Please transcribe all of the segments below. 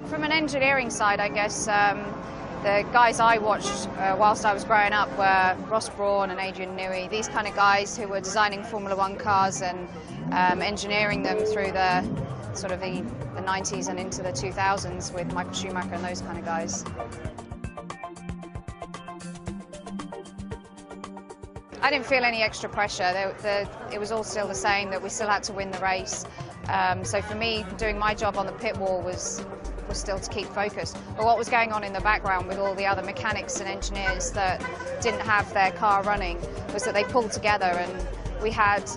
From an engineering side, I guess, the guys I watched whilst I was growing up were Ross Brawn and Adrian Newey, these kind of guys who were designing Formula One cars and engineering them through the sort of the 90s and into the 2000s with Michael Schumacher and those kind of guys. I didn't feel any extra pressure. It was all still the same, that we still had to win the race. So for me, doing my job on the pit wall was still to keep focused. But what was going on in the background with all the other mechanics and engineers that didn't have their car running was that they pulled together, and we had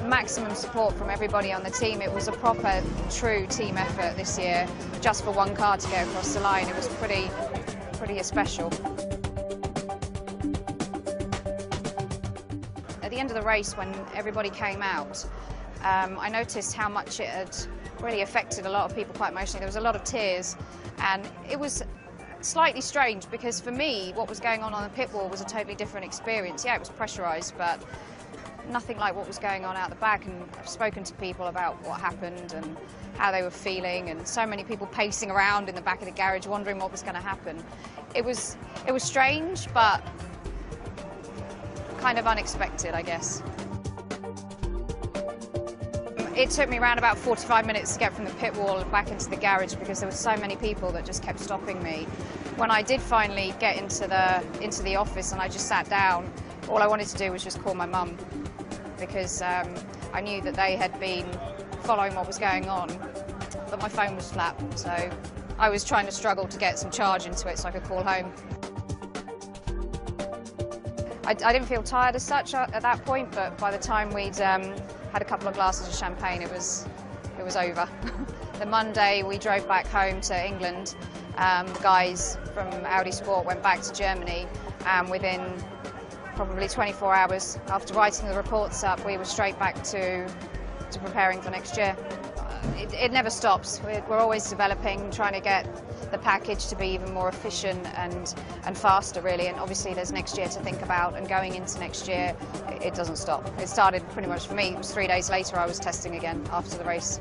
maximum support from everybody on the team. It was a proper, true team effort this year, just for one car to get across the line. It was pretty special. At the end of the race, when everybody came out, I noticed how much it had really affected a lot of people quite emotionally. There was a lot of tears, and it was slightly strange because for me, what was going on the pit wall was a totally different experience. Yeah, it was pressurised, but nothing like what was going on out the back, and I've spoken to people about what happened and how they were feeling, and so many people pacing around in the back of the garage wondering what was going to happen. It was strange, but kind of unexpected, I guess. It took me around about 45 minutes to get from the pit wall back into the garage because there were so many people that just kept stopping me. When I did finally get into the office and I just sat down, all I wanted to do was just call my mum, because I knew that they had been following what was going on, but my phone was flat, so I was trying to struggle to get some charge into it so I could call home. I didn't feel tired as such at that point, but by the time we'd had a couple of glasses of champagne, it was over. The Monday we drove back home to England. The guys from Audi Sport went back to Germany, and within probably 24 hours after writing the reports up, we were straight back to preparing for next year. It never stops. We're always developing, trying to get the package to be even more efficient and faster, really. And obviously there's next year to think about, and going into next year, it doesn't stop. It started pretty much for me. It was 3 days later I was testing again after the race.